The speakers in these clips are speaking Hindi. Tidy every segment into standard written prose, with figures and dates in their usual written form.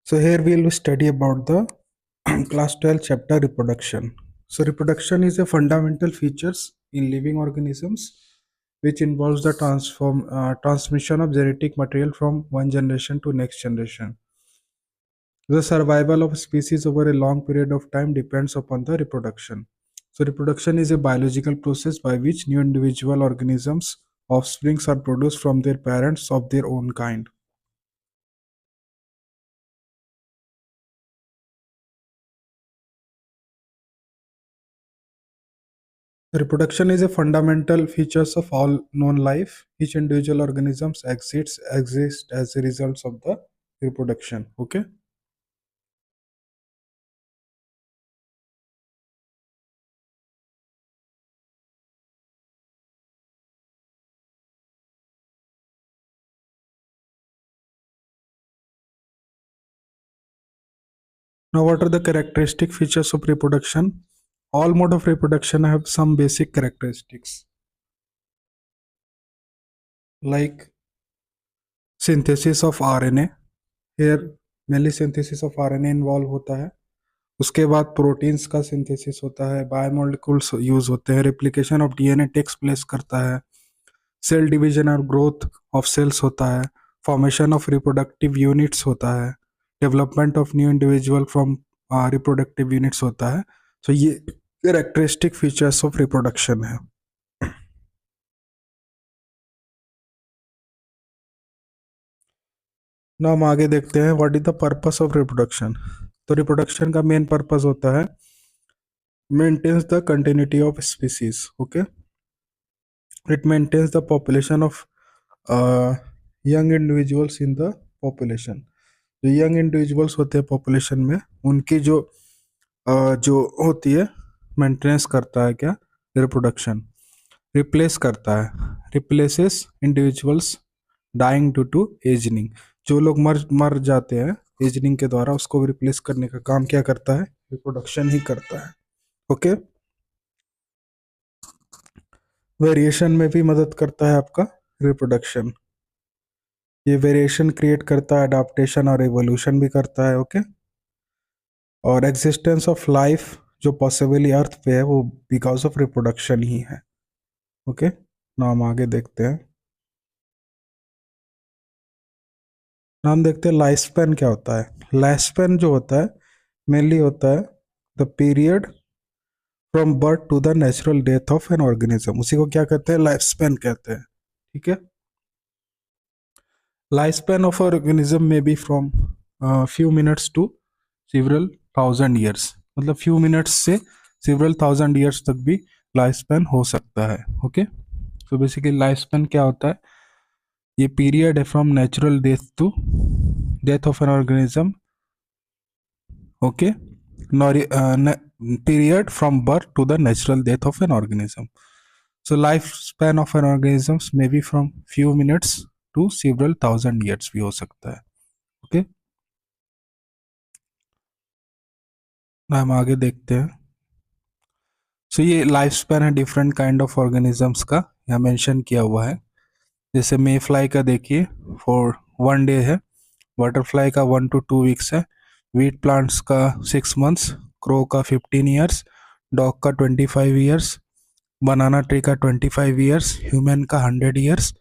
So here we will study about the class 12 chapter reproduction. So reproduction is a fundamental features in living organisms which involves the transmission of genetic material from one generation to next generation. The survival of species over a long period of time depends upon the reproduction. So reproduction is a biological process by which new individual organisms offsprings are produced from their parents of their own kind. Reproduction is a fundamental features of all known life. Each individual organisms exist as a result of the reproduction. Okay. Now, what are the characteristic features of reproduction? All mode of reproduction have some basic characteristics like synthesis of RNA. Here mainly synthesis of RNA involve होता है. उसके बाद प्रोटीन्स का सिंथेसिस होता है, बायोमोलिक्यूल्स यूज होते हैं, replication of DNA takes place करता है, सेल डिवीजन और ग्रोथ ऑफ सेल्स होता है, फॉर्मेशन ऑफ रिप्रोडक्टिव यूनिट्स होता है, development of new individual from reproductive units होता है. तो ये कैरेक्टरिस्टिक फीचर्स ऑफ रिप्रोडक्शन है. ना हम आगे देखते हैं what is the purpose of reproduction. तो रिप्रोडक्शन का मेन पर्पस होता है maintains the continuity of species. Okay, it maintains the population of young individuals in the population. जो यंग इंडिविजुअल्स होते हैं पॉपुलेशन में, उनकी जो जो होती है मेंटेनेंस करता है क्या रिप्रोडक्शन. रिप्लेस करता है, replaces individuals dying due to ageing. जो लोग मर मर जाते हैं एजनिंग के द्वारा, उसको रिप्लेस करने का काम क्या करता है, रिप्रोडक्शन ही करता है. ओके, वेरिएशन में भी मदद करता है आपका रिप्रोडक्शन. ये वेरिएशन क्रिएट करता है, अडाप्टेशन और एवोल्यूशन भी करता है. ओके, और एग्जिस्टेंस ऑफ लाइफ जो पॉसिबली अर्थ पे है वो बिकॉज ऑफ रिप्रोडक्शन ही है. ओके, ना हम आगे देखते हैं. ना हम देखते हैं लाइफ स्पैन क्या होता है. लाइफ स्पैन जो होता है मेनली होता है the period from birth to the natural death of an organism. उसी को क्या कहते हैं, लाइफ स्पैन कहते हैं. ठीक है, life span of organism may be from few minutes to several thousand years. मतलब फ्यू मिनट्स से सिवरल थाउजेंड ईयर्स तक भी लाइफ स्पैन हो सकता है. ओके, तो बेसिकली लाइफ स्पैन क्या होता है, ये पीरियड है from natural death to death of an organism. Okay, period from birth to the natural death of an organism. So lifespan of an organism may be from few minutes to several thousand years भी हो सकता है. ओके, हम आगे देखते हैं. सो ये लाइफ स्पैन है डिफरेंट काइंड ऑफ ऑर्गेनिजम्स का, यहाँ मेंशन किया हुआ है. जैसे मे फ्लाई का देखिए फॉर 1 डे है, बटरफ्लाई का 1 to 2 वीक्स है, वीट प्लांट्स का 6 months, क्रो का 15 ईयर्स, डॉग का 25 ईयर्स, बनाना ट्री का 25 ईयर्स, ह्यूमन का 100 ईयर्स,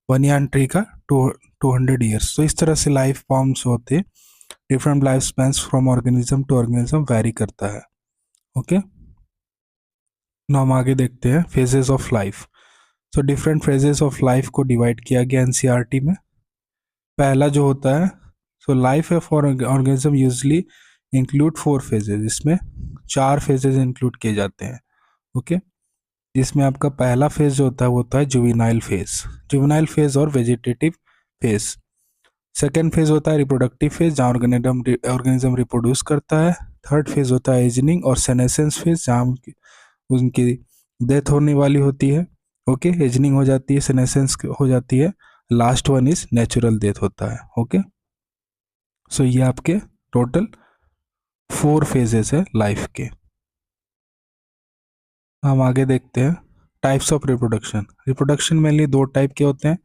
बनियान ट्री का 200 ईयर्स. तो इस तरह से लाइफ फॉर्म्स होते हैं. Different life spans from organism to organism vary करता है. ओके, ना हम आगे देखते हैं phases of life. So different phases of life को डिवाइड किया गया एनसीईआरटी में. पहला जो होता है, so life for organism usually include 4 phases. इसमें 4 फेजेस इंक्लूड किए जाते हैं. ओके, जिसमें आपका पहला फेज जो होता है वो होता है जुवेनाइल फेज. जुवेनाइल फेज और वेजिटेटिव फेज. सेकेंड फेज होता है रिप्रोडक्टिव फेज, जहाँ ऑर्गेनिज्म रिप्रोड्यूस करता है. थर्ड फेज होता है एजनिंग और सेनेसेंस फेज, जहाँ उनकी डेथ होने वाली होती है. ओके, एजनिंग हो जाती है, सेनेसेंस हो जाती है. Last one is natural death होता है. ओके, सो ये आपके टोटल 4 फेजेस है लाइफ के. हम आगे देखते हैं types of reproduction. Reproduction mainly 2 type के होते हैं,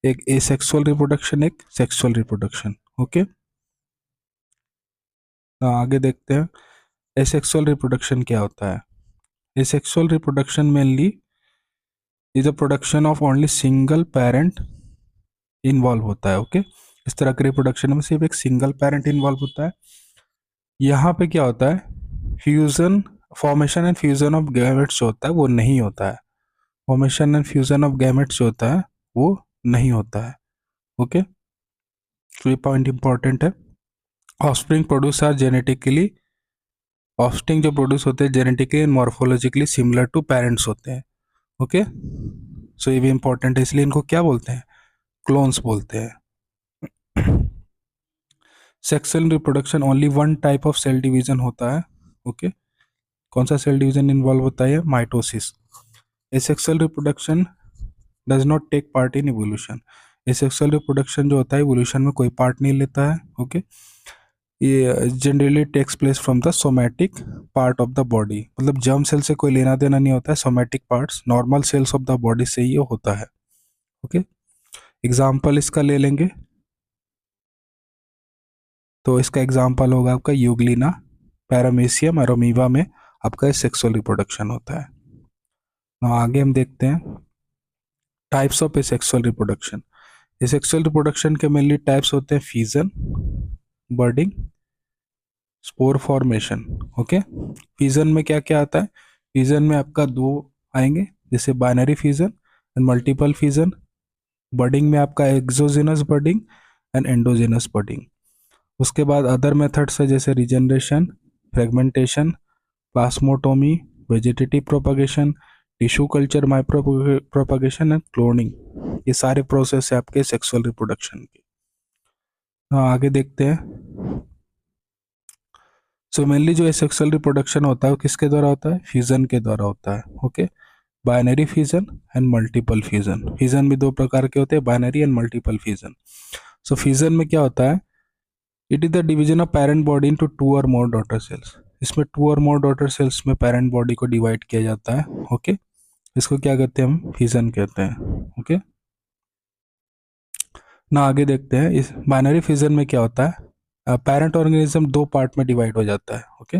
एक एसेक्सुअल रिप्रोडक्शन, एक सेक्सुअल रिप्रोडक्शन. ओके, आगे देखते हैं एसेक्सुअल रिप्रोडक्शन क्या होता है। Asexual reproduction mainly is the production of only single parent involve होता है। ओके, इस तरह के रिप्रोडक्शन में सिर्फ एक सिंगल पेरेंट इन्वॉल्व होता है। यहाँ पे क्या होता है, fusion, formation and fusion of gametes जो होता है वो नहीं होता है। Formation and fusion of gametes जो होता है वो नहीं होता है। ओके, तो ये पॉइंट इंपॉर्टेंट है। Offspring produce are genetically, offspring जो प्रोड्यूस होते हैं genetically and morphologically similar to parents होते हैं। ओके, सो ये भी इंपॉर्टेंट है, इसलिए इनको क्या बोलते हैं, क्लोन्स बोलते हैं। Sexual reproduction only one type of cell division होता है। ओके, कौन सा सेल डिवीजन इन्वॉल्व होता है, mitosis. Asexual reproduction does not take part in evolution. Asexual reproduction जो होता है इवोल्यूशन में कोई पार्ट नहीं लेता है। ओके, ये generally takes place from the somatic part of the body, मतलब जर्म सेल से कोई लेना देना नहीं होता है, somatic parts normal cells of the body से ही होता है। ओके, एग्जाम्पल इसका ले लेंगे तो इसका एग्जाम्पल होगा आपका यूग्लिना, पैरामीशियम और अमीबा में आपका सेक्सुअल रिप्रोडक्शन होता है। आगे हम देखते हैं types of asexual reproduction. Asexual reproduction के मेनली टाइप्स होते हैं fission, budding, spore formation. Okay, fission में क्या क्या आता है, फीजन में आपका दो आएंगे, जैसे binary fission and multiple fission. Budding में आपका exogenous budding and endogenous budding. उसके बाद अदर मेथड्स है जैसे regeneration, fragmentation, plasmotomy, vegetative propagation, tissue culture, micro propagation and cloning. ये सारे प्रोसेस है आपके सेक्सुअल रिप्रोडक्शन के। आगे देखते हैं। सो मेनली जो सेक्सुअल रिप्रोडक्शन होता है वो किसके द्वारा होता है, फ्यूजन के द्वारा होता है। Okay, binary fusion and multiple fusion. Fusion भी दो प्रकार के होते हैं, binary and multiple fusion. So fusion में क्या होता है, it is the division of parent body into two और मोर डॉटर सेल्स। इसमें टू और मोर डॉटर सेल्स में पेरेंट बॉडी को डिवाइड किया जाता है। ओके, इसको क्या कहते हैं, हम फ्यूजन कहते हैं। ओके, ना आगे देखते हैं इस बाइनरी फ्यूजन में क्या होता है, पेरेंट ऑर्गेनिज्म दो पार्ट में डिवाइड हो जाता है। ओके,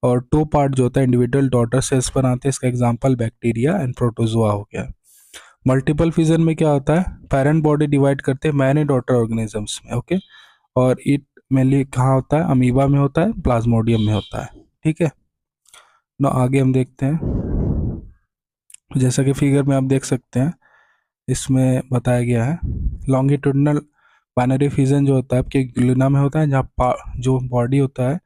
और टू पार्ट जो होता है इंडिविजुअल डॉटर सेल्स बनाते हैं, इसका एग्जांपल बैक्टीरिया एंड प्रोटोजोआ हो गया। मल्टीपल फ्यूजन में क्या होता है, पेरेंट बॉडी डिवाइड करते हैं मैनी डॉटर ऑर्गेनिजम्स में। ओके, और इट मेनली कहाँ होता है, अमीबा में होता है, प्लाज्मोडियम में होता है। ठीक है ना, आगे हम देखते हैं। जैसा कि फिगर में आप देख सकते हैं, इसमें बताया गया है लॉन्गिट्यूडनल बाइनरी फ्यूजन जो होता है आपके ग्लूना में होता है, जहाँ जो बॉडी होता है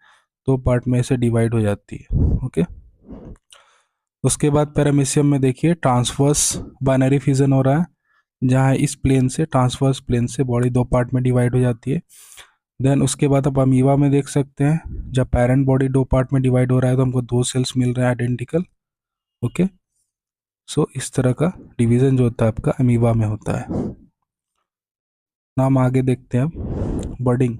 दो पार्ट में से डिवाइड हो जाती है। ओके, उसके बाद पैरामीशियम में देखिए ट्रांसवर्स बाइनरी फ्यूजन हो रहा है, जहाँ इस प्लेन से ट्रांसवर्स प्लेन से बॉडी दो पार्ट में डिवाइड हो जाती है। देन उसके बाद आप अमीबा में देख सकते हैं, जब पेरेंट बॉडी दो पार्ट में डिवाइड हो रहा है तो हमको दो सेल्स मिल रहे हैं आइडेंटिकल। ओके, सो इस तरह का डिवीजन जो होता है आपका अमीबा में होता है। नाम आगे देखते हैं अब बर्डिंग।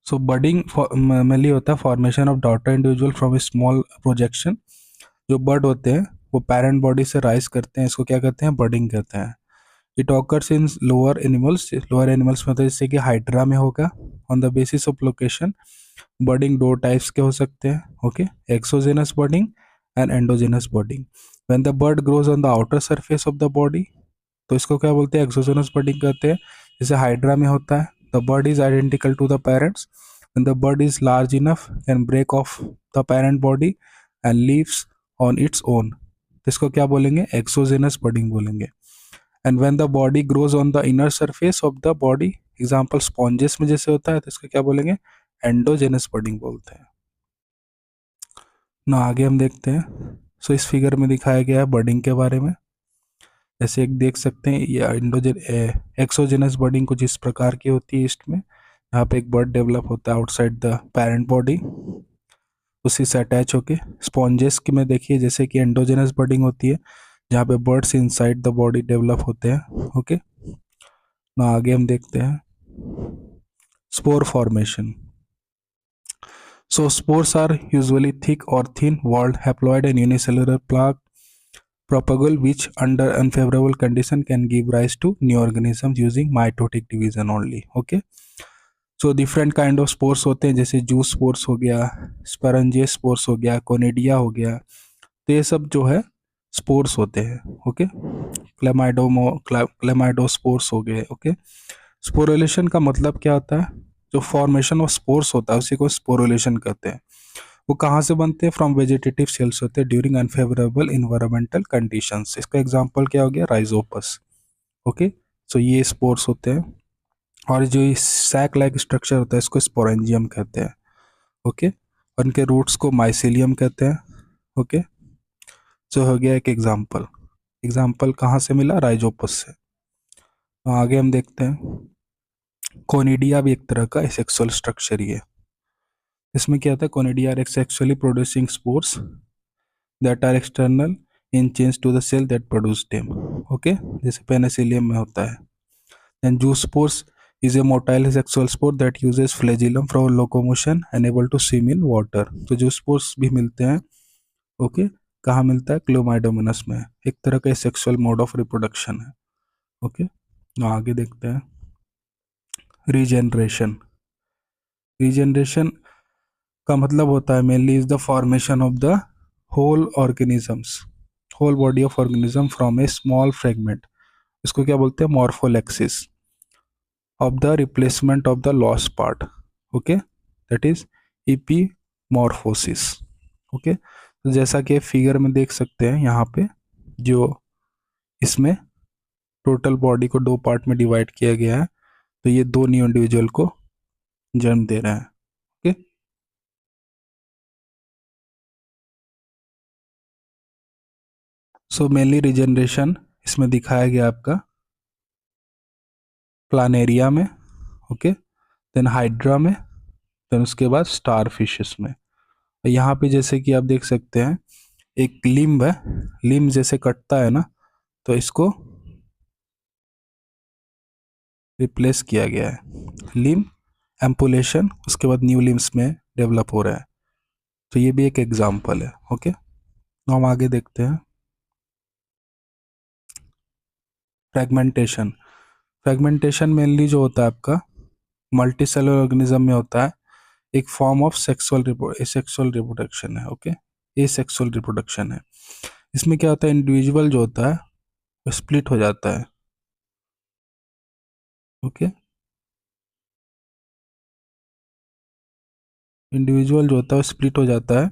सो बर्डिंग मेनली होता है formation of daughter individual from a small projection. जो बर्ड होते हैं वो पेरेंट बॉडी से राइज करते हैं, इसको क्या कहते हैं, बर्डिंग कहते हैं। It occurs in lower animals, lower animals में होता है जैसे कि हाइड्रा में होगा। On the basis of location budding दो टाइप्स के हो सकते हैं। Okay, exogenous budding and endogenous budding. When the bud grows on the outer surface of the body, तो इसको क्या बोलते हैं, एक्सोजेनस बर्डिंग कहते हैं। जैसे हाइड्रा में होता है, the bud is identical to the parents, when the bud is large enough can break off the parent body and lives on its own, तो इसको क्या बोलेंगे, एक्सोजेनस बर्डिंग बोलेंगे। And when the body grows on the inner surface of the body, example sponges में जैसे होता है, तो इसको क्या बोलेंगे, एंडोजेनस बर्डिंग बोलते हैं ना। आगे हम देखते हैं। सो इस फिगर में दिखाया गया है बर्डिंग के बारे में। जैसे एक देख सकते हैं ये एक्सोजेनस बर्डिंग कुछ इस प्रकार की होती है, ईस्ट में यहाँ पे एक बर्ड डेवलप होता है आउटसाइड द पेरेंट बॉडी, उसी से अटैच होके। स्पॉन्जेस की में देखिए जैसे कि एंडोजेनस बर्डिंग होती है, जहाँ पे birds inside the body develop होते हैं। ओके ना, आगे हम देखते हैं spore formation. So spores are usually thick or thin-walled haploid and unicellular plaque propagule which under unfavorable condition can give rise to new organisms using mitotic division only. Okay, so different kind of spores होते हैं, जैसे जूस स्पोर्स हो गया, स्परंजियस स्पोर्स हो गया, कोनिडिया हो गया। तो ये सब जो है स्पोर्स होते हैं। ओके, क्लेमाइडोस्पोर्स हो गए। ओके, स्पोरुलेशन का मतलब क्या होता है? जो फॉर्मेशन ऑफ स्पोर्स होता है उसी को स्पोरुलेशन कहते हैं। वो कहाँ से बनते हैं? फ्रॉम वेजिटेटिव सेल्स होते हैं ड्यूरिंग अनफेवरेबल इन्वायरमेंटल कंडीशंस। इसका एग्जांपल क्या हो गया? राइजोपस। ओके, सो ये स्पोर्स होते हैं। और जो सैक लाइक स्ट्रक्चर होता है इसको स्पोरेंजियम कहते हैं। ओके, और इनके रूट्स को माइसिलियम कहते हैं। ओके, जो हो गया एक एग्जांपल। एग्जांपल कहाँ से मिला? राइजोपस से। तो आगे हम देखते हैं, कोनिडिया भी एक तरह का एसेक्सुअल स्ट्रक्चर ही है। इसमें क्या होता है? Conidia are sexually producing spores that are external in change to the cell that produce them. Okay, जैसे पेनिसिलियम में होता है। Then zoospores is a motile sexual spore that uses flagellum for locomotion and able to swim in water। तो जूस्पोर्स भी मिलते हैं। ओके, कहाँ मिलता है? क्लोमाइडोमोनास में। एक तरह का सेक्सुअल मोड ऑफ रिप्रोडक्शन है। ओके, आगे देखते हैं, रीजेनरेशन। रीजेनरेशन का मतलब होता है mainly is the formation of the whole organisms, whole body of organism from a small fragment. इसको क्या बोलते हैं? Morphallaxis of the replacement of the lost part. Okay, that is epimorphosis. Okay, तो जैसा कि फिगर में देख सकते हैं यहाँ पे, जो इसमें टोटल बॉडी को दो पार्ट में डिवाइड किया गया है, तो ये दो न्यू इंडिविजुअल को जन्म दे रहे हैं। ओके, सो मेनली रिजेनरेशन इसमें दिखाया गया आपका प्लानेरिया में। ओके, देन हाइड्रा में, देन उसके बाद स्टार फिशेस में। यहाँ पे जैसे कि आप देख सकते हैं एक लिम्ब है, लिम्ब जैसे कटता है ना, तो इसको रिप्लेस किया गया है। लिम्ब एम्पुलेशन, उसके बाद न्यू लिम्स में डेवलप हो रहा है। तो ये भी एक एग्जाम्पल है। ओके, तो हम आगे देखते हैं, फ्रेगमेंटेशन। फ्रेगमेंटेशन मेनली जो होता है आपका मल्टी सेलुलर ऑर्गेनिज्म में होता है, एक फॉर्म ऑफ सेक्सुअल रिप्रोडक्शन है। ओके, ये सेक्सुअल रिप्रोडक्शन है। इसमें क्या होता है? इंडिविजुअल जो होता है वो स्प्लिट हो जाता है। ओके, इंडिविजुअल जो होता है वो स्प्लिट हो जाता है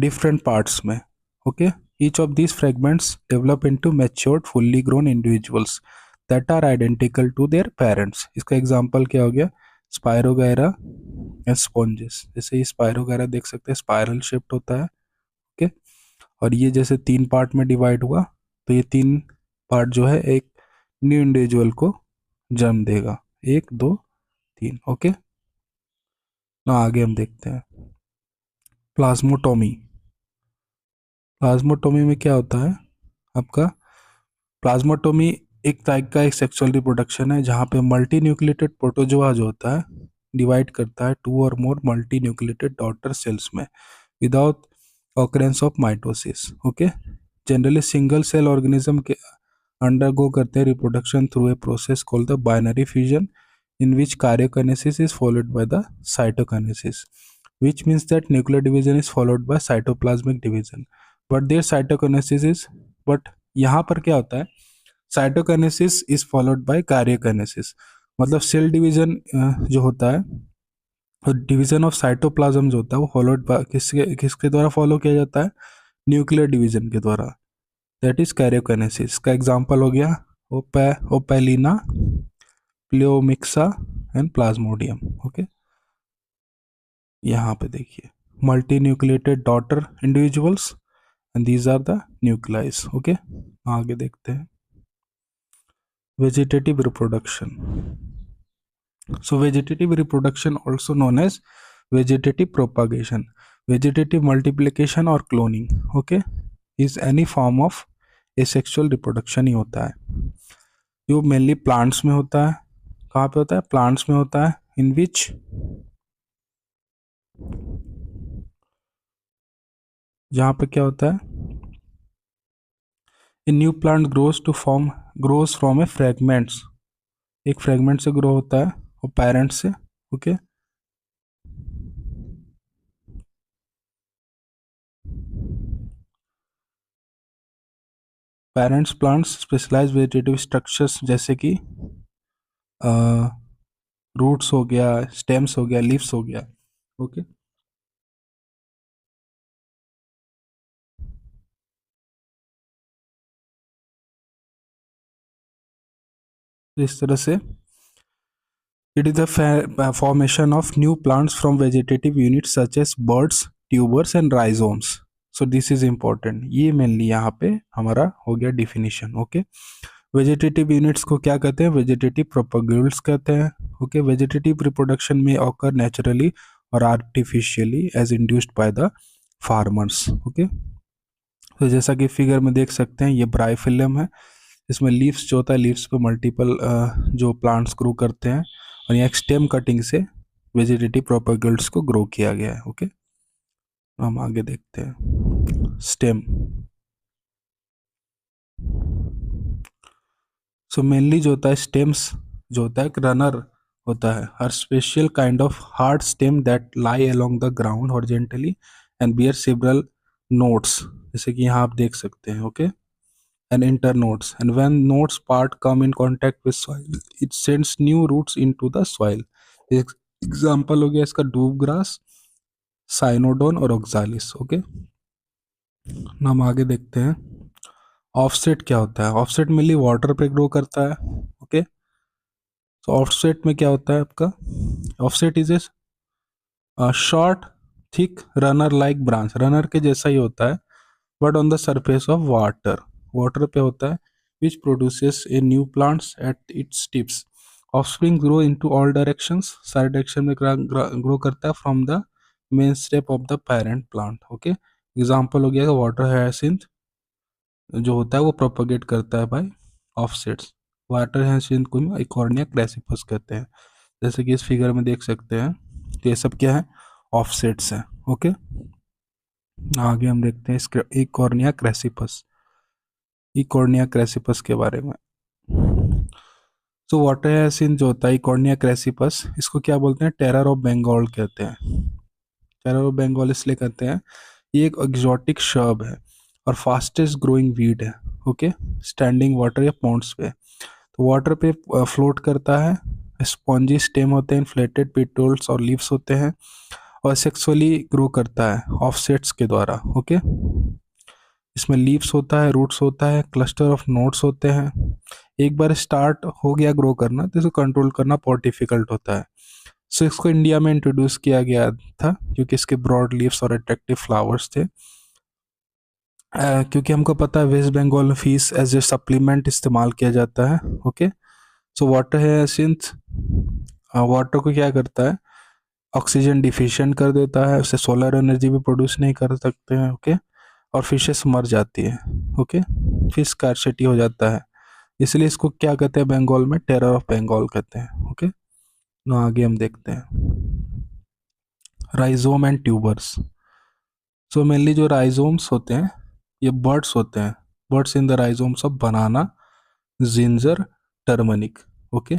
डिफरेंट पार्ट्स में। Okay, each of these fragments develop into matured fully grown individuals that are identical to their parents. इसका एग्जांपल क्या हो गया? Spirogyra and sponges. जैसे ये स्पायरोगैरा देख सकते हैं स्पायरल शेप्ड होता है। ओके, और ये जैसे तीन पार्ट में डिवाइड हुआ, तो ये तीन पार्ट जो है एक न्यू इंडिविजुअल को जन्म देगा। एक, दो, तीन। ओके, ना आगे हम देखते हैं, प्लाज्मोटोमी। प्लाज्मोटोमी में क्या होता है आपका? प्लाज्मोटोमी एक टाइप का एक सेक्सुअल रिप्रोडक्शन है जहाँ पे मल्टी न्यूक्लिएटेड प्रोटोजोआ जो होता है डिवाइड करता है टू और more multi nucleated daughter cells में without occurrence of mitosis. Okay, generally single cell organism के अंडरगो करते हैं reproduction through a process called the binary fusion in which karyokinesis is followed by the cytokinesis, which means that nuclear division is followed by cytoplasmic division, but their cytokinesis is, but यहाँ पर क्या होता है? Cytokinesis is followed by karyokinesis. मतलब सेल डिवीजन जो होता है, और डिवीजन ऑफ साइटोप्लाज्म जो होता है वो फॉलोड बाय किसके किसके द्वारा फॉलो किया जाता है? न्यूक्लियर डिवीजन के द्वारा, दैट इज कार्योकाइनेसिस। का एग्जांपल हो गया Opalina, Pelomyxa and Plasmodium. Okay, यहाँ पे देखिए multi nucleated daughter individuals and these are the nucleus. Okay, आगे देखते हैं, vegetative reproduction. So vegetative reproduction also known as vegetative propagation, vegetative multiplication और cloning. Okay, is any form of asexual reproduction ही होता है जो मेनली प्लांट्स में होता है। कहाँ पे होता है? प्लांट्स में होता है, इन विच जहाँ पे क्या होता है? A new plant grows from a fragments, एक फ्रेगमेंट से ग्रो होता है और पेरेंट से, okay. Parents plants specialise vegetative structures जैसे कि रूट्स हो गया, स्टेम्स हो गया, लीव्स हो गया, ओके। इस तरह से it is the formation of new plants from vegetative units such as buds, tubers and rhizomes. So this is important, ये मेनली यहाँ पे हमारा हो गया डिफिनीशन, ओके। वेजिटेटिव यूनिट्स को क्या कहते हैं? वेजिटेटिव प्रोपगुल्स कहते हैं, ओके। वेजिटेटिव रिप्रोडक्शन में ऑकर नेचुरली और artificially as induced by the farmers, okay. तो जैसा कि फिगर में देख सकते हैं, ये ब्राइफिलियम है, इसमें लीव्स जो होता है, लीव्स पे मल्टीपल जो प्लांट्स ग्रो करते हैं, और यहाँ एक स्टेम कटिंग से वेजिटेटिव प्रोपेगल्स को ग्रो किया गया है, ओके। हम आगे देखते हैं स्टेम। सो मेनली जो होता है स्टेम्स, जो होता है एक रनर होता है, हर special kind of hard stem that lie along the ground horizontally and bear several nodes, जैसे कि यहाँ आप देख सकते हैं, okay. And internodes, and when nodes part come in contact with soil, it sends new roots into the soil. एक एग्जाम्पल हो गया इसका डूब ग्रास, साइनोडोन और ऑक्सालिस, ओके। हम आगे देखते हैं ऑफसेट क्या होता है। ऑफसेट मेनली वाटर पे ग्रो करता है, ओके। तो ऑफसेट में क्या होता है आपका? Offset is a short thick runner like branch, runner के जैसा ही होता है but on the surface of water, water पे होता है, which produces a new plants at its tips. Offspring grow into all directions, सारे डायरेक्शन में ग्रो करता है from the main step of the parent plant, okay. Example हो गया वाटर हायसिंथ जो होता है वो प्रोपोगेट करता है बाय ऑफसेट्स। वाटर हायसिंथ को इकॉर्निया क्रेसिपस कहते हैं, जैसे कि इस फिगर में देख सकते हैं। तो ये सब क्या है? ऑफसेट्स हैं, ओके। आगे हम देखते हैं इकॉर्निया क्रेसिपस, इकॉर्निया क्रेसिपस के बारे में। तो वाटर हायसिंथ जो होता है इकॉर्निया क्रेसिपस, इसको क्या बोलते हैं? टेरर ऑफ बंगाल कहते हैं। टेरर ऑफ बंगाल इसलिए कहते हैं, ये एक एक्सोटिक शर्ब है और फास्टेस्ट ग्रोइंग वीड है, ओके। स्टैंडिंग वाटर या पॉन्ड्स पे, तो वाटर पे फ्लोट करता है। स्पॉन्जी स्टेम होते हैं, इन्फ्लेटेड पेटल्स और लीव्स होते हैं, और सेक्सुअली ग्रो करता है ऑफसेट्स के द्वारा, ओके। इसमें लीव्स होता है, रूट्स होता है, क्लस्टर ऑफ नोड्स होते हैं। एक बार स्टार्ट हो गया ग्रो करना तो इसको कंट्रोल करना बहुत डिफिकल्ट होता है। सो इसको इंडिया में इंट्रोड्यूस किया गया था क्योंकि इसके ब्रॉड लीव्स और अट्रैक्टिव फ्लावर्स थे। क्योंकि हमको पता है वेस्ट बंगाल में फीस एज ए सप्लीमेंट इस्तेमाल किया जाता है, ओके। सो वाटर है सिंथ वाटर को क्या करता है? ऑक्सीजन डिफिशिएंट कर देता है, उससे सोलर एनर्जी भी प्रोड्यूस नहीं कर सकते हैं, ओके। और फिशेस मर जाती है, ओके। फिश स्कार्सिटी हो जाता है, इसलिए इसको क्या कहते हैं बंगाल में? टेरर ऑफ बंगाल कहते हैं, ओके। ना आगे हम देखते हैं rhizome and tubers. So mainly जो राइजोम्स होते हैं ये बर्ड्स होते हैं, birds in the rhizomes of banana, ginger, turmeric, okay.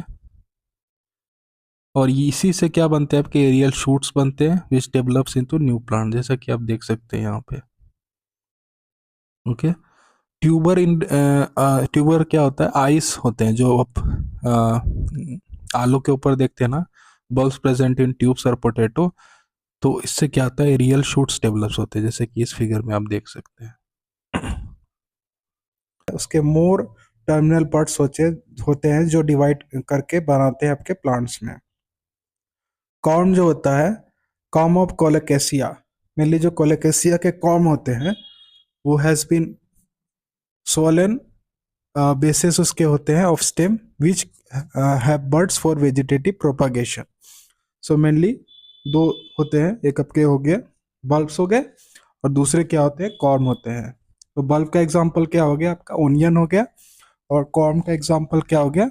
और इसी से क्या बनते हैं? आपके एरियल शूट्स बनते हैं which develops into new plant, जैसा कि आप देख सकते हैं यहाँ पे, ओके। ट्यूबर क्या होता है? आइस होते हैं जो आप आलू के ऊपर देखते हैं ना, बल्ब्स प्रेजेंट इन ट्यूब्स और पोटैटो, तो इससे क्या होता है? रियल शूट्स डेवलप्स होते हैं, जैसे कि इस फिगर में आप देख सकते हैं। उसके मोर टर्मिनल पार्ट्स होते हैं जो डिवाइड करके बनाते हैं आपके प्लांट्स में। कॉर्म जो होता है, कॉर्म ऑफ कोलोकेसिया, मेनली जो कोलोकेसिया के कॉर्म होते हैं वो हैज बीन सोलन बेसिस उसके होते हैं of stem which have birds for vegetative propagation. So mainly दो होते हैं, एक आपके हो गए बल्ब्स हो गए और दूसरे क्या होते हैं? कॉर्म होते हैं। तो बल्ब का एग्जांपल क्या हो गया आपका? ओनियन हो गया, और कॉर्म का एग्जांपल क्या हो गया?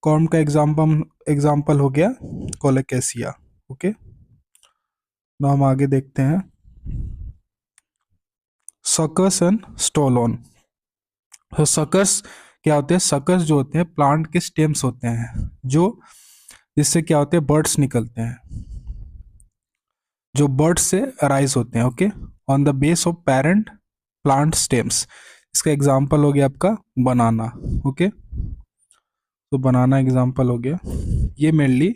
कॉर्म का एग्जांपल हो गया कोलोकेसिया, ओके। तो हम आगे देखते हैं सकस एंड स्टोलोन। तो सकस क्या होते हैं, सकस जो होते हैं प्लांट के स्टेम्स होते हैं, जो जिससे क्या होते हैं बर्ड्स निकलते हैं, जो बर्ड्स से अराइज होते हैं, okay, on the base of parent plant stems. इसका एग्जांपल हो गया आपका बनाना, ओके, तो बनाना एग्जांपल हो गया। ये mainly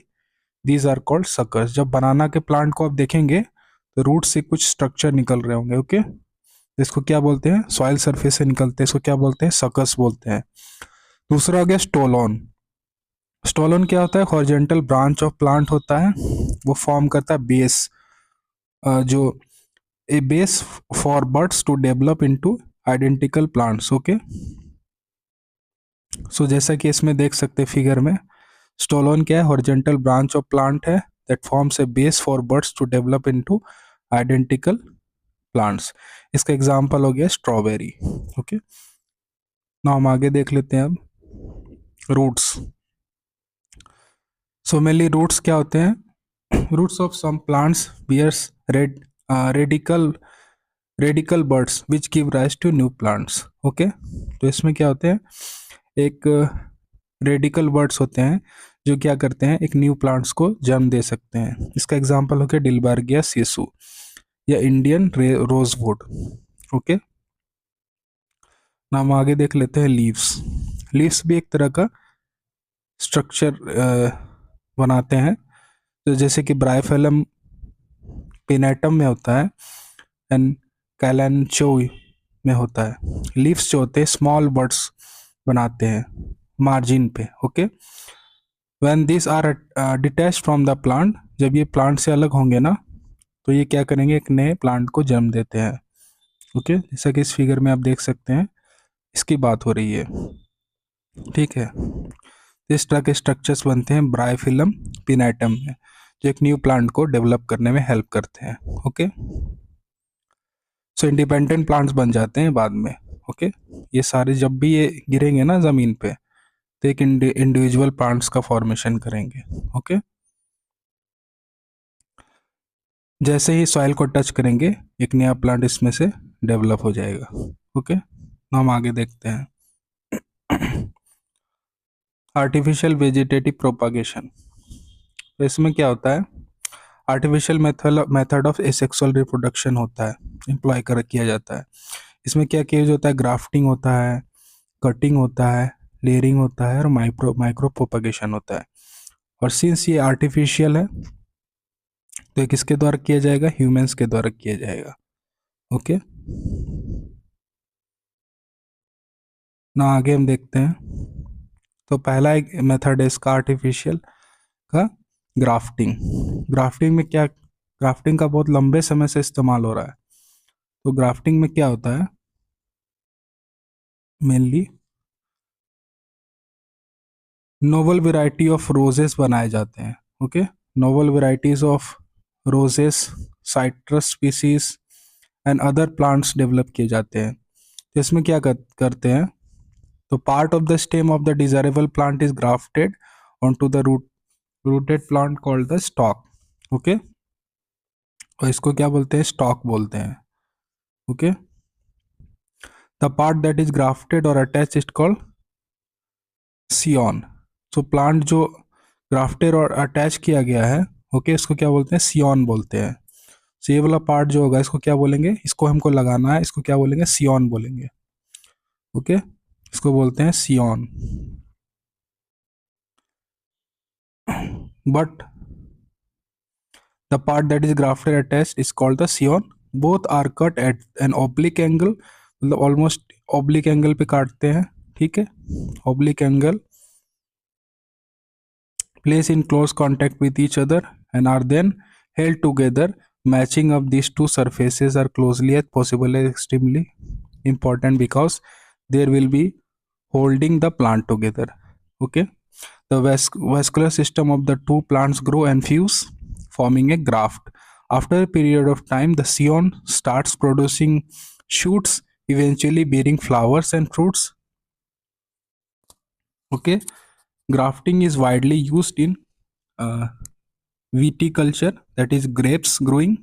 these are called suckers. जब बनाना के प्लांट को आप देखेंगे तो रूट से कुछ स्ट्रक्चर निकल रहे होंगे, ओके, इसको क्या बोलते हैं, सॉइल सरफेस से निकलते हैं, इसको क्या बोलते हैं, सकस बोलते हैं। दूसरा हो गया स्टोलोन। स्टोलोन क्या होता है, हॉरिजॉन्टल ब्रांच ऑफ प्लांट होता है, वो फॉर्म करता है बेस, जो a base for birds to develop into identical plants, okay. So जैसा कि इसमें देख सकते हैं फिगर में, स्टोलोन क्या है, हॉरिजॉन्टल ब्रांच ऑफ प्लांट है that forms a base for birds to develop into identical plants. इसका एग्जांपल हो गया स्ट्रॉबेरी, ओके। ना हम आगे देख लेते हैं अब रूट्स। सो मेनली रूट्स क्या होते हैं, roots of some plants bears radical radical birds which give rise to new plants, okay. तो इसमें क्या होते हैं, एक रेडिकल बर्ड्स होते हैं जो क्या करते हैं, एक न्यू प्लांट्स को जन्म दे सकते हैं। इसका एग्जांपल हो गया डिलबार्गिया सीसू या इंडियन रोजवुड, ओके। ना हम आगे देख लेते हैं लीव्स। लीव्स भी एक तरह का स्ट्रक्चर बनाते हैं, तो जैसे कि ब्राइफेलम पिनेटम में होता है एंड कैलेंचोई में होता है। लीव्स जो होते हैं स्मॉल बर्ड्स बनाते हैं मार्जिन पे, okay. When this are detach from the plant, जब ये प्लांट से अलग होंगे ना, तो ये क्या करेंगे, एक नए प्लांट को जन्म देते हैं, ओके। जैसा कि इस फिगर में आप देख सकते हैं, इसकी बात हो रही है, ठीक है। इस तरह के स्ट्रक्चर्स बनते हैं ब्राइफिलम पिनेटम में, जो एक न्यू प्लांट को डेवलप करने में हेल्प करते हैं, ओके। सो इंडिपेंडेंट प्लांट्स बन जाते हैं बाद में, ओके। ये सारे जब भी ये गिरेंगे ना ज़मीन पे, तो एक इंडिविजुअल प्लांट्स का फॉर्मेशन करेंगे, ओके। जैसे ही सॉइल को टच करेंगे, एक नया प्लांट इसमें से डेवलप हो जाएगा, ओके। हम आगे देखते हैं आर्टिफिशियल वेजिटेटिव प्रोपागेशन। तो इसमें क्या होता है, artificial method of asexual reproduction होता है, एम्प्लॉय कर किया जाता है। इसमें क्या किया होता है, ग्राफ्टिंग होता है, कटिंग होता है, लेयरिंग होता है और माइक्रो प्रोपगेशन होता है। और सिंस ये आर्टिफिशियल है, तो ये किसके द्वारा किया जाएगा, ह्यूमंस के द्वारा किया जाएगा, ओके। ना आगे हम देखते हैं, तो पहला एक मेथड है इसका आर्टिफिशियल का, ग्राफ्टिंग। ग्राफ्टिंग में क्या, ग्राफ्टिंग का बहुत लंबे समय से इस्तेमाल हो रहा है। तो ग्राफ्टिंग में क्या होता है, mainly novel variety of roses बनाए जाते हैं, okay. Novel varieties of roses, citrus species and other plants develop किए जाते हैं। तो इसमें क्या करते हैं, तो part of the stem of the desirable plant is grafted on to the rooted plant called the stock, okay. और इसको क्या बोलते हैं, स्टॉक बोलते हैं, okay. The part that is grafted और अटैच इज कॉल्ड सियॉन। तो प्लांट जो ग्राफ्टेड और अटैच किया गया है, ओके, इसको क्या बोलते हैं, सियॉन बोलते हैं। तो ये वाला पार्ट जो होगा, इसको क्या बोलेंगे, इसको हमको लगाना है, इसको क्या बोलेंगे, सियॉन बोलेंगे, ओके। इसको बोलते हैं scion. But the part that is grafted attached is called the scion. Both are cut at an oblique angle, मतलब ऑलमोस्ट ऑब्लिक एंगल पे काटते हैं, ठीक है, oblique angle, place in close contact with each other and are then held together. Matching of these two surfaces are closely as possible is extremely important because there will be holding the plant together, okay. The vascular system of the two plants grow and fuse, forming a graft. After a period of time, the scion starts producing shoots, eventually bearing flowers and fruits, okay. Grafting is widely used in viticulture, that is grapes growing,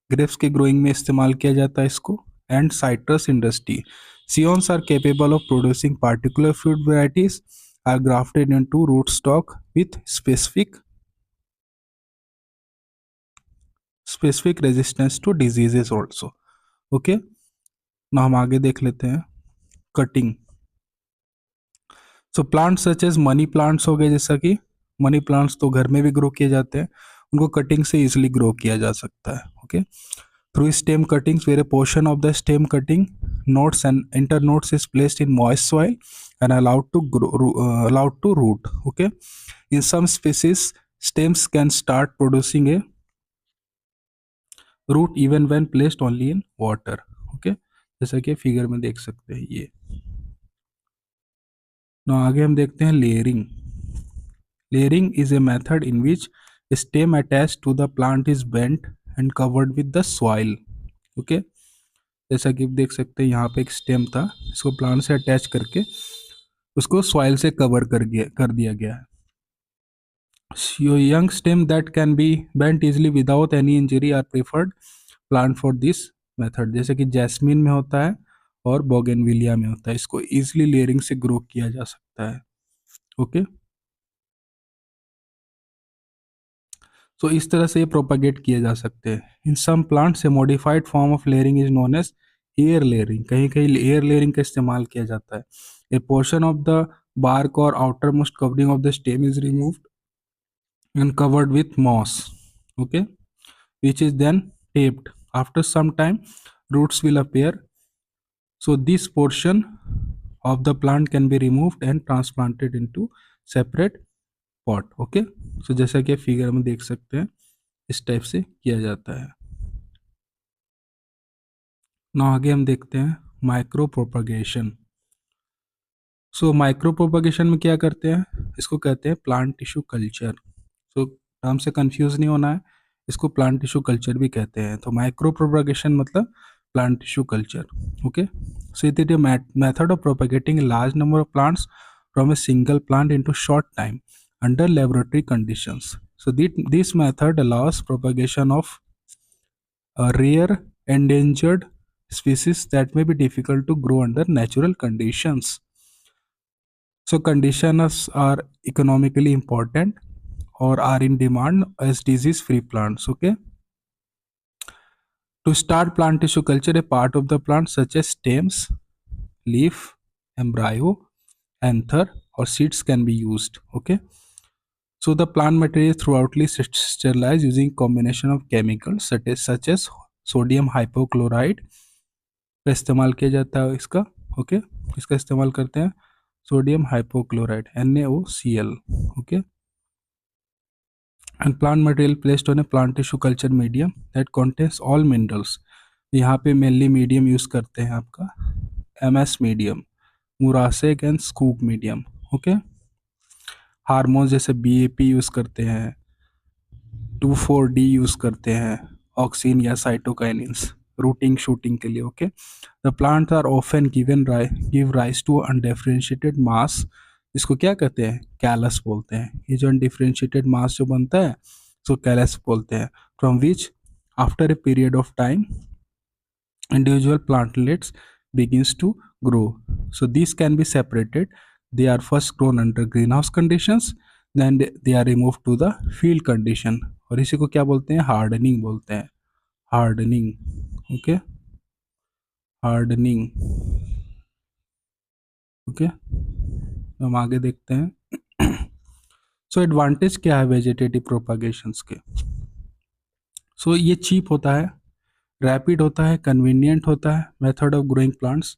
grapes के ग्रोइंग में इस्तेमाल किया जाता है इसको, and citrus industry, Scions are capable of producing particular fruit varieties are grafted into rootstock with specific resistance to diseases also. Okay, now हम आगे देख लेते हैं cutting. So plant such as money plants हो गए, जैसा कि मनी प्लांट्स तो घर में भी ग्रो किए जाते हैं, उनको कटिंग से इजिली ग्रो किया जा सकता है. Okay, through stem cuttings where a portion of the stem cutting nodes and internodes is placed in moist soil and allowed to grow, allowed to root. Okay, in some species stems can start producing a root even when placed only in water. Okay, जैसा कि फिगर में देख सकते हैं ये. Now आगे हम देखते हैं layering. Layering is a method in which a stem attached to the plant is bent and covered with the soil. Okay, जैसा कि आप देख सकते हैं यहाँ पे एक स्टेम था, इसको प्लांट से अटैच करके उसको सॉइल से कवर कर दिया गया है. So young stem that can be bent easily without any injury are preferred plant for this method. जैसे कि जैस्मिन में होता है और बोगेनविलिया में होता है, इसको इजिली लेयरिंग से ग्रो किया जा सकता है. ओके, तो इस तरह से ये प्रोपागेट किए जा सकते हैं. In some plants a modified form of layering is known as air layering. कहीं कहीं एयर लेयरिंग का इस्तेमाल किया जाता है. A portion of the bark or outermost covering of the stem is removed and covered with moss. Okay, which is then taped. After some time roots will appear, so this portion of the plant can be removed and transplanted into separate pot. Okay, so जैसा कि फिगर में देख सकते हैं इस टाइप से किया जाता है. ना आगे हम देखते हैं micro propagation. So micro propagation में क्या करते हैं, इसको कहते हैं प्लांट टिश्यू कल्चर. सो टर्म से कंफ्यूज नहीं होना है, इसको प्लांट टिश्यू कल्चर भी कहते हैं. तो माइक्रो प्रोपगेशन मतलब plant tissue culture. Okay, so it is a method of propagating a large number of plants from a single plant into short time under laboratory conditions. So this method allows propagation of rare endangered species that may be difficult to grow under natural conditions. So conditions are economically important or are in demand as disease-free plants. Okay. To start plant tissue culture, a part of the plant such as stems, leaf, embryo, anther, or seeds can be used. Okay. So the plant material is throughoutly sterilized using combination of chemicals such as sodium hypochlorite का इस्तेमाल किया जाता है इसका. ओके, इसका इस्तेमाल करते हैं sodium hypochlorite NaOCl. Okay, and plant material placed on a plant tissue culture medium that contains all minerals. यहाँ पे मेनली मीडियम यूज करते हैं आपका MS medium, Murashige and Skoog medium. Okay, hormone जैसे BAP यूज करते हैं, 2,4-D यूज करते हैं, ऑक्सिन या साइटोकाइनिन्स रूटिंग शूटिंग के लिए. Okay, the plants are often give rise to undifferentiated mass. इसको क्या कहते हैं, कैलस बोलते हैं. ये जो अनडिफरेंशिएटेड मास जो बनता है इसको कैलस बोलते हैं. From which after a period of time individual plantlets begins to grow. So these can be separated. They are first grown under greenhouse conditions, then they are removed to the field condition. और इसी को क्या बोलते हैं, हार्डनिंग बोलते हैं. हार्डनिंग. Okay, hardening. ओके, हम आगे देखते हैं. सो एडवांटेज क्या है वेजिटेटिव प्रोपागेशंस के. सो ये चीप होता है, रैपिड होता है, कन्वीनियंट होता है मेथड ऑफ ग्रोइंग प्लांट्स.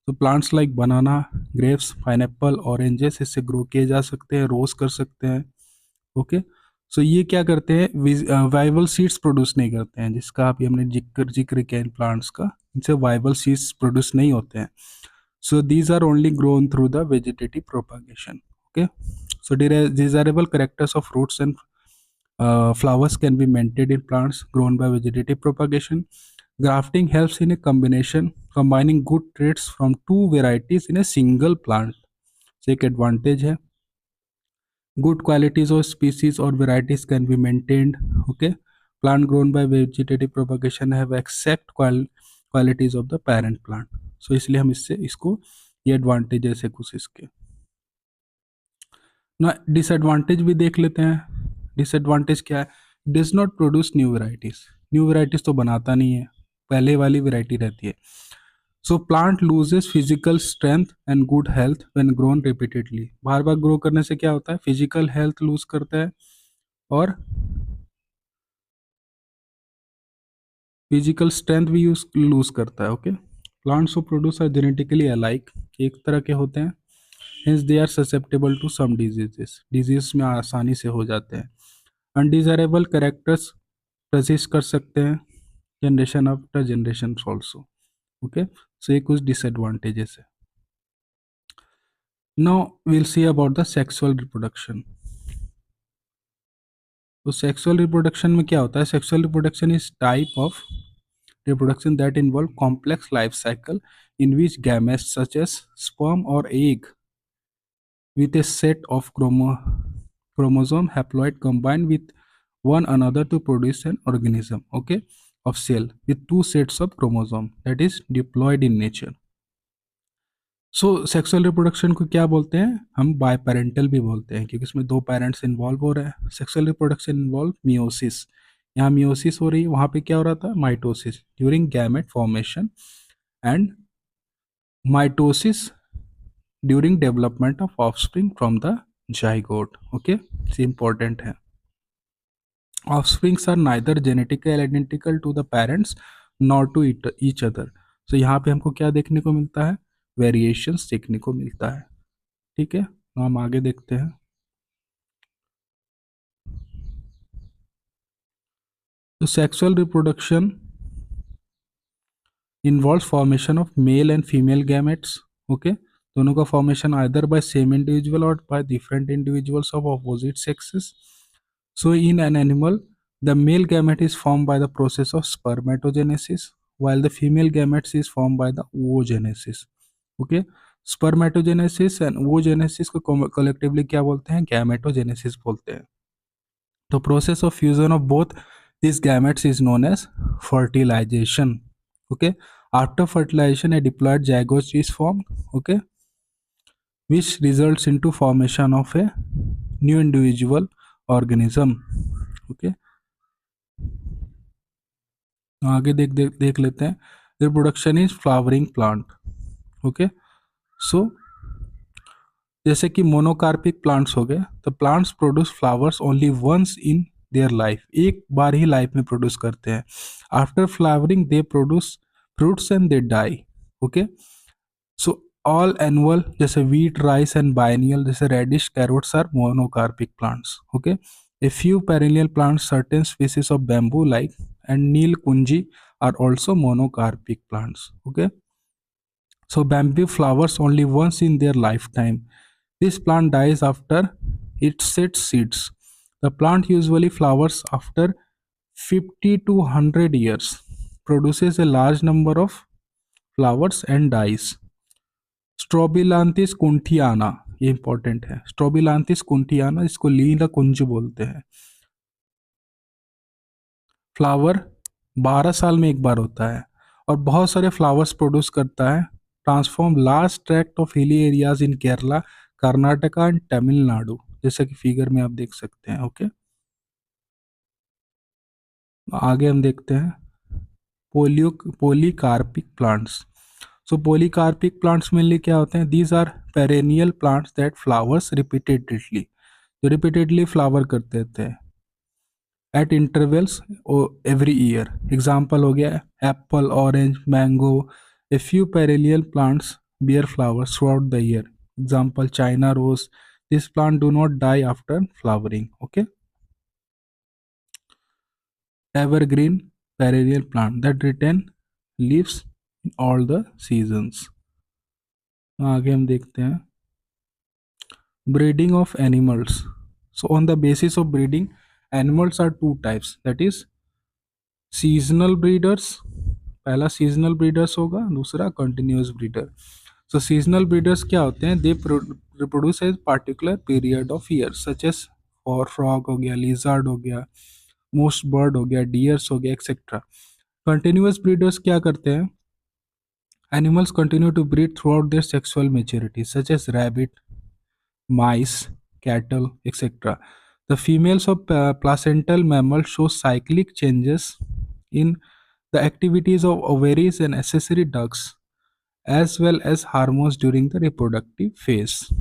तो प्लांट्स लाइक बनाना, ग्रेप्स, पाइनएप्पल, ऑरेंजेस इससे ग्रो किए जा सकते हैं, रोज कर सकते हैं. ओके, सो ये क्या करते हैं, वाइबल सीड्स प्रोड्यूस नहीं करते हैं, जिसका अभी हमने जिक्र किया इन प्लांट्स का. इनसे वाइबल सीड्स प्रोड्यूस नहीं होते हैं. So these are only grown through the vegetative propagation. Okay, so desirable characters of fruits and flowers can be maintained in plants grown by vegetative propagation. Grafting helps in a combining good traits from two varieties in a single plant. So एक advantage है. Good qualities of species or varieties can be maintained. Okay, plant grown by vegetative propagation have exact qualities of the parent plant. सो इसलिए हम इसको ये एडवांटेजेस है कुछ इसके ना। डिसएडवांटेज भी देख लेते हैं। डिसएडवांटेज क्या है? Does not produce new varieties. New varieties तो बनाता नहीं है, पहले वाली वेराइटी रहती है। So plant loses physical strength and good health when grown repeatedly. बार बार ग्रो करने से क्या होता है? फिजिकल हेल्थ लूज करता है और फिजिकल स्ट्रेंथ भी यूज लूज करता है। Okay, plants produce are genetically alike, एक तरह के होते हैं। Hence they are susceptible to some diseases, disease में आसानी से हो जाते हैं। अनडिजायरेबल कैरेक्टर्स प्रसिस्ट कर सकते हैं generation after generation also. Okay, so ये कुछ डिसएडवांटेजेस है। Now will see about the sexual reproduction. तो सेक्सुअल रिप्रोडक्शन में क्या होता है? Sexual reproduction is type of reproduction that involve complex life cycle in which gametes such as sperm or egg with a set of chromosome haploid combine with one another to produce an organism, okay, of cell with two sets of chromosome that is diploid in nature. So sexual reproduction को क्या बोलते हैं? हम बायपेरेंटल भी बोलते हैं क्योंकि इसमें दो पेरेंट्स इन्वॉल्व हो रहे हैं। सेक्सुअल रिप्रोडक्शन इन्वॉल्व मियोसिस, यहाँ मियोसिस हो रही है, वहाँ पे क्या हो रहा था? Mitosis during gamete formation and mitosis during development of offspring from the zygote. Okay, ये इंपॉर्टेंट है। Offsprings are neither genetically identical to the parents not to each other. So यहाँ पे हमको क्या देखने को मिलता है? वेरिएशंस देखने को मिलता है। ठीक है, तो हम आगे देखते हैं। तो sexual reproduction involves formation of male and female gametes. Okay, दोनों का formation either by same individual और by different individuals of opposite sexes. So in an animal the male gamete is form by the process of spermatogenesis while the female gametes is formed by the oogenesis. Okay, spermatogenesis and oogenesis को कलेक्टिवली क्या बोलते हैं? गैमेटोजेनेसिस बोलते हैं। The process of fusion of both these gametes is known as fertilization. Okay, after fertilization a diploid zygote is formed, okay, which results into formation of a new individual organism. Okay, आगे देख लेते हैं। Reproduction is flowering plant. Okay, so जैसे कि मोनोकार्पिक प्लांट्स हो गए, तो plants produce flowers only once in their life, एक बार ही लाइफ में प्रोड्यूस करते हैं। After flowering they produce fruits and they die. Okay, so all annual जैसे वीट, राइस एंड बायनियल जैसे radish carrots are monocarpic plants. Okay, a few perennial plants, certain species of bamboo like and Neelakurinji are also monocarpic plants. Okay, so bamboo flowers only once in their lifetime. This plant dies after it sets seeds. The plant usually flowers after 50 to 100 years, produces a large number of flowers and dies. Strobilanthes kuntiana, ये इंपॉर्टेंट है। स्ट्रोबिलांथिस कुंटियाना, इसको लीला कुंज बोलते हैं। फ्लावर 12 साल में एक बार होता है और बहुत सारे फ्लावर्स प्रोड्यूस करता है। Transform large tract of hilly areas in Kerala, Karnataka and Tamil Nadu, जैसा कि फिगर में आप देख सकते हैं। ओके, आगे हम देखते हैं polycarpic plants. So polycarpic plants mainly क्या होते हैं? These are perennial plants that flowers repeatedly, जो रिपीटेडली फ्लावर करते थे at intervals every year. Example हो गया apple, orange, mango. A few perennial plants bear flowers throughout the year. Example, China rose. This plant do not die after flowering. Okay. Evergreen perennial plant that retain leaves in all the seasons. आगे हम देखते हैं breeding of animals. So on the basis of breeding, animals are two types. That is seasonal breeders. पहला सीजनल ब्रीडर्स होगा, दूसरा continuous breeder. So seasonal breeders क्या होते हैं? They reproduce as particular period of year, such as for frog हो गया, लिजर्ड हो गया, मोस्ट बर्ड हो गया, डियर्स हो गया, एक्सेट्रा। कंटिन्यूस ब्रीडर्स क्या करते हैं? Animals continue to breed throughout their sexual maturity, such as rabbit, mice, cattle, etc. The females of placental mammals show cyclic changes in the activities of ovaries and accessory ducts, as well as hormones during the reproductive phase.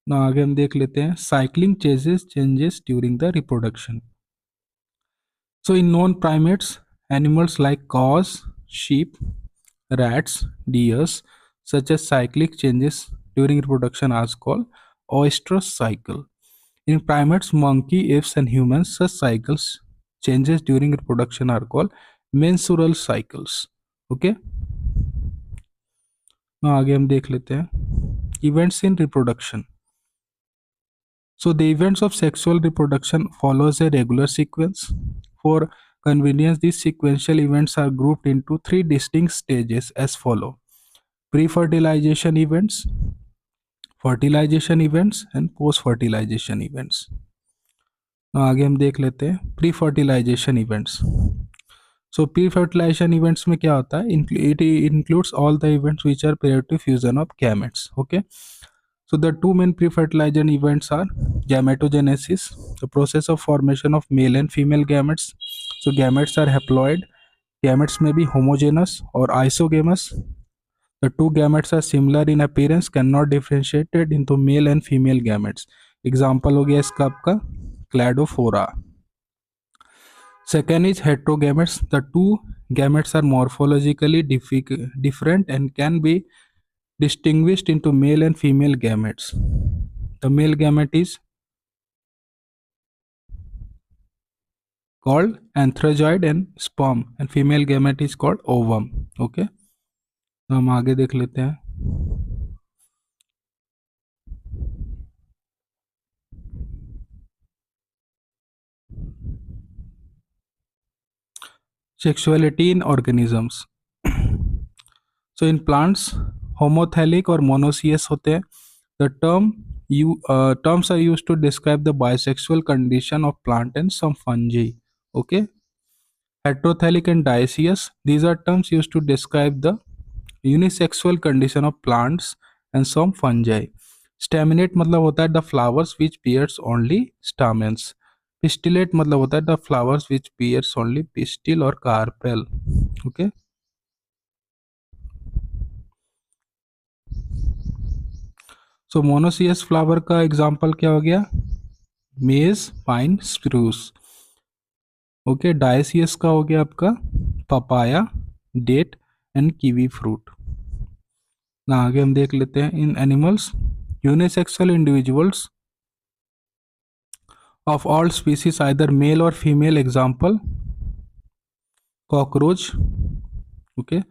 Now आगे हम देख लेते हैं cycling changes during the reproduction. So in non-primates, animals like cows, sheep, rats, deers, such as cyclic changes during reproduction are called oestrus cycle. In primates, monkey, apes, and humans, such cycles changes during reproduction are called menstrual cycles. Okay. Now आगे हम देख लेते हैं events in reproduction. So the events of sexual reproduction follows a regular sequence. For convenience, these sequential events are grouped into three distinct stages as follow: pre-fertilization events, fertilization events, and post-fertilization events. Now आगे हम देख लेते हैं pre-fertilization events. So pre-fertilization events में क्या होता है? It includes all the events which are prior to fusion of gametes. Okay. So the two main pre-fertilization events are gametogenesis, the process of formation of male and female gametes. So gametes are haploid. Gametes may be homogeneous or isogamous. The two gametes are similar in appearance, cannot differentiated into male and female gametes. Example हो गया इसका आपका cladophora. Second is heterogametes. The two gametes are morphologically different and can be distinguished into male and female gametes. The male gamete is called anthrazoid and sperm, and female gamete is called ovum. Okay, तो हम आगे देख लेते हैं. Sexuality in organisms. So in plants, homothallic or monoecious होते हैं. The terms are used to describe the bisexual condition of plant and some fungi. Okay, heterothallic and dioecious. These are terms used to describe the unisexual condition of plants and some fungi. Staminate मतलब होता है the flowers which bears only stamens. Pistillate मतलब होता है the flowers which bears only pistil or carpel. Okay. So monoecious flower का example क्या हो गया? Maize, pine, spruce. Okay. Dioecious का हो गया आपका papaya, date and kiwi fruit. ना आगे हम देख लेते हैं in animals. Unisexual individuals of all species, either male or female. Example, cockroach. Okay.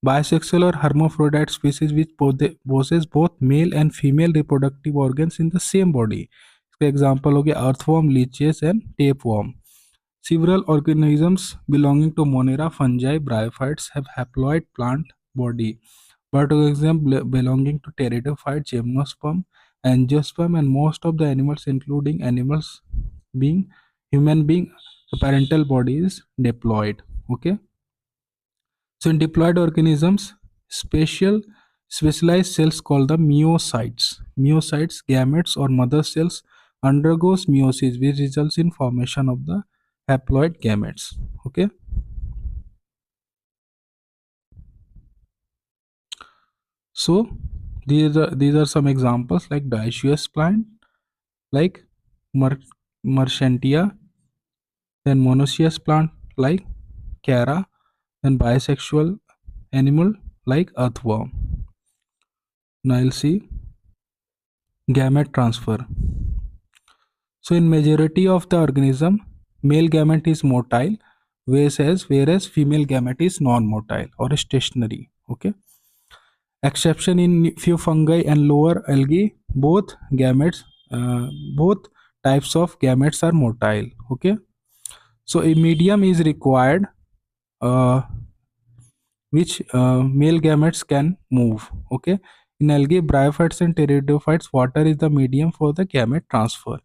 Bisexual or hermaphrodite species which possess both male and female reproductive organs in the same body. इसका example हो गया earthworm, leeches and tapeworm. Several organisms belonging to Monera fungi bryophytes have haploid plant body. Organisms belonging to pteridophyte, gymnosperm, angiosperm, and most of the animals, including animals being human being, the parental body is diploid. Okay. So in diploid organisms, specialized cells called the meiocytes, gametes or mother cells undergoes meiosis, which results in formation of the haploid gametes. Okay. So these are some examples like dioecious plant like Marchantia, then monoecious plant like Cara, then bisexual animal like earthworm. Now I'll see gamete transfer. So in majority of the organism, male gamete is motile, whereas female gamete is non-motile or stationary. Okay. Exception in few fungi and lower algae, both types of gametes are motile. Okay. So a medium is required which male gametes can move. Okay. In algae, bryophytes and pteridophytes, water is the medium for the gamete transfer.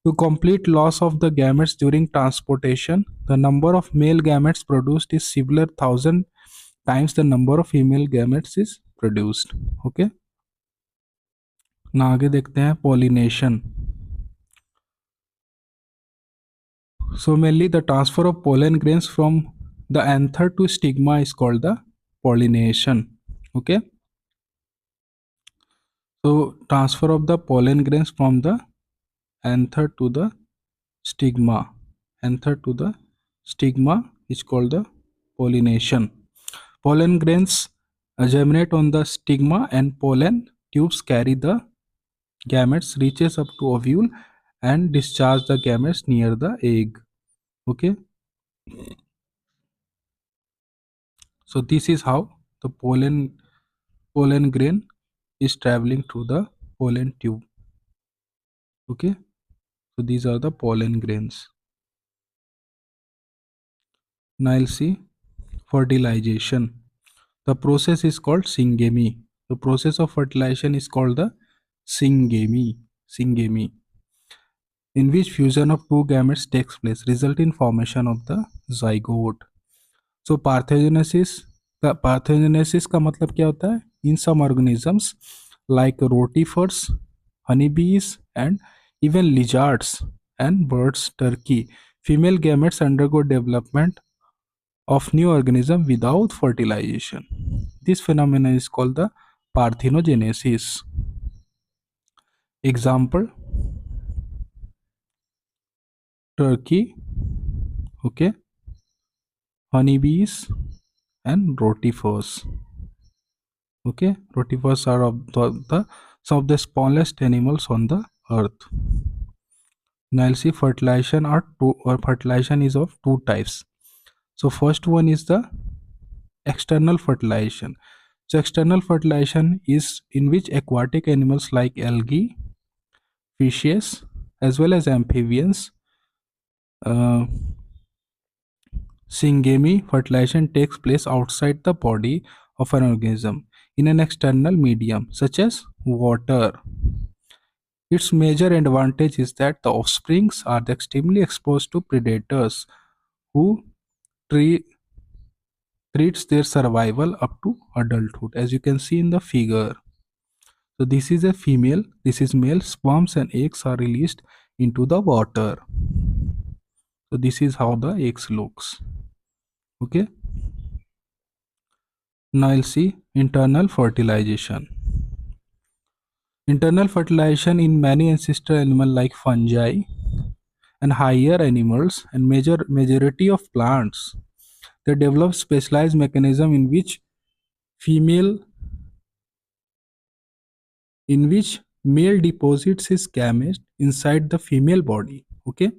To complete loss of the gametes during transportation, the number of male gametes produced is several thousand times the number of female gametes is produced. Okay, ना आगे देखते हैं pollination. So mainly the transfer of pollen grains from the anther to stigma is called the pollination. Okay, so transfer of the pollen grains from the anther to the stigma, anther to the stigma is called the pollination. Pollen grains germinate on the stigma and pollen tubes carry the gametes reaches up to ovule and discharge the gametes near the egg. Okay, so this is how the pollen grain is traveling through the pollen tube. Okay, so these are the pollen grains. Now I'll see fertilization. The process is called syngamy. The process of fertilization is called the syngamy, in which fusion of two gametes takes place, result in formation of the zygote. So parthenogenesis का मतलब क्या होता है? In some organisms like rotifers, honeybees, and even lizards and birds, turkey, female gametes undergo development of new organism without fertilization. This phenomenon is called the parthenogenesis. Example: turkey, okay, honeybees, and rotifers. Okay, rotifers are of the some of the smallest animals on the earth. Now I'll see fertilization fertilization is of two types. So first one is the external fertilization. So external fertilization is in which aquatic animals like algae, fishes, as well as amphibians, uh, syngamy fertilization takes place outside the body of an organism in an external medium such as water. Its major advantage is that the offsprings are extremely exposed to predators who tre- treats their survival up to adulthood, as you can see in the figure. So this is a female, this is male. Sperms and eggs are released into the water. So this is how the eggs looks. Okay, now I'll see internal fertilization. Internal fertilization in many ancestral animals like fungi and higher animals and majority of plants, they develop specialized mechanism female in which male deposits his gametes inside the female body. Okay,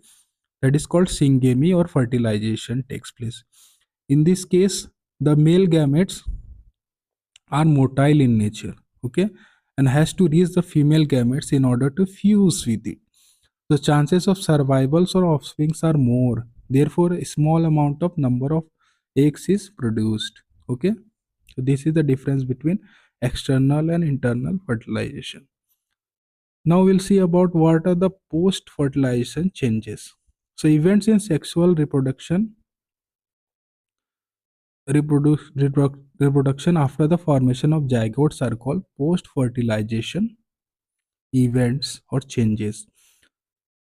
that is called syngamy or fertilization takes place. In this case, the male gametes are motile in nature. Okay, and has to reach the female gametes in order to fuse with it. The chances of survivals or offsprings are more. Therefore, a small amount of number of eggs is produced. Okay, so this is the difference between external and internal fertilization. Now we'll see about what are the post-fertilization changes. So events in sexual reproduction after the formation of zygotes are called post-fertilization events or changes.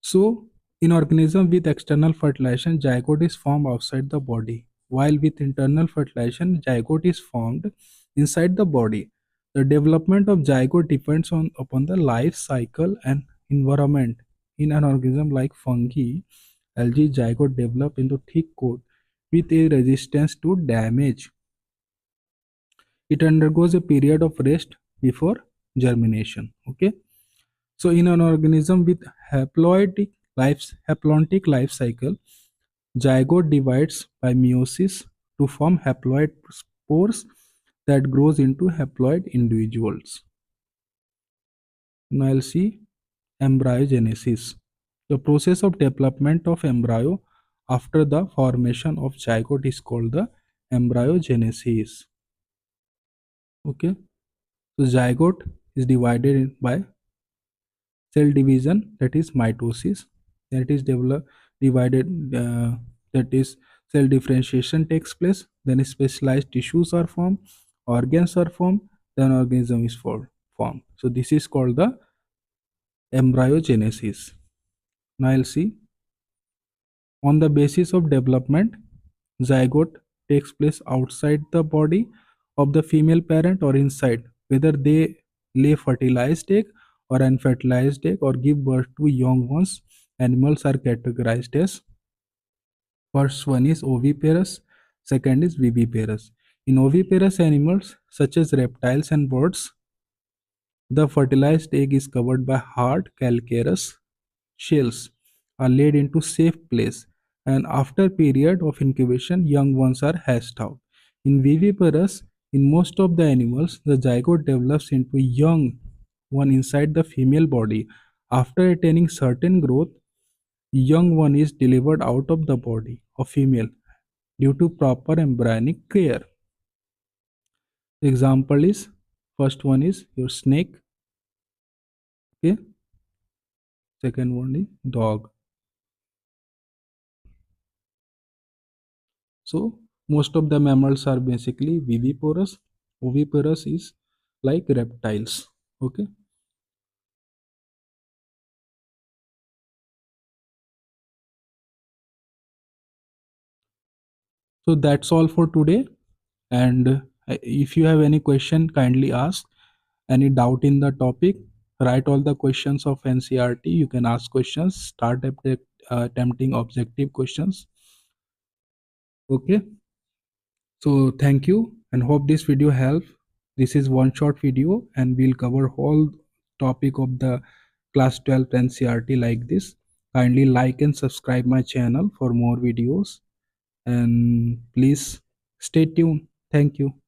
So in organism with external fertilization, zygote is formed outside the body, while with internal fertilization, zygote is formed inside the body. The development of zygote depends upon the life cycle and environment. In an organism like fungi, algae, zygote develop into thick coat with a resistance to damage. It undergoes a period of rest before germination. Okay, so in an organism with haplontic life cycle, zygote divides by meiosis to form haploid spores that grows into haploid individuals. Now I'll see embryogenesis. The process of development of embryo after the formation of zygote is called the embryogenesis. Okay, so zygote is divided by cell division, that is mitosis, that is divided that is cell differentiation takes place, then specialized tissues are formed, organs are formed, then organism is formed. So this is called the embryogenesis. Now I'll see. On the basis of development, zygote takes place outside the body of the female parent or inside, whether they lay fertilized egg or unfertilized egg or give birth to young ones. Animals are categorized as: first one is oviparous, second is viviparous. In oviparous animals such as reptiles and birds, the fertilized egg is covered by hard calcareous shells, are laid into safe place, and after period of incubation young ones are hatched out. In viviparous, in most of the animals, the zygote develops into a young one inside the female body. After attaining certain growth, young one is delivered out of the body of female due to proper embryonic care. Example is, first one is your snake, okay, second one is dog. So most of the mammals are basically viviparous. Oviparous is like reptiles. Okay. So that's all for today. And if you have any question, kindly ask. Any doubt in the topic, write all the questions of NCRT. You can ask questions. Start attempting objective questions. Okay. So thank you and hope this video help. This is one short video and we'll cover whole topic of the class 12 NCRT like this. Kindly like and subscribe my channel for more videos and please stay tuned. Thank you.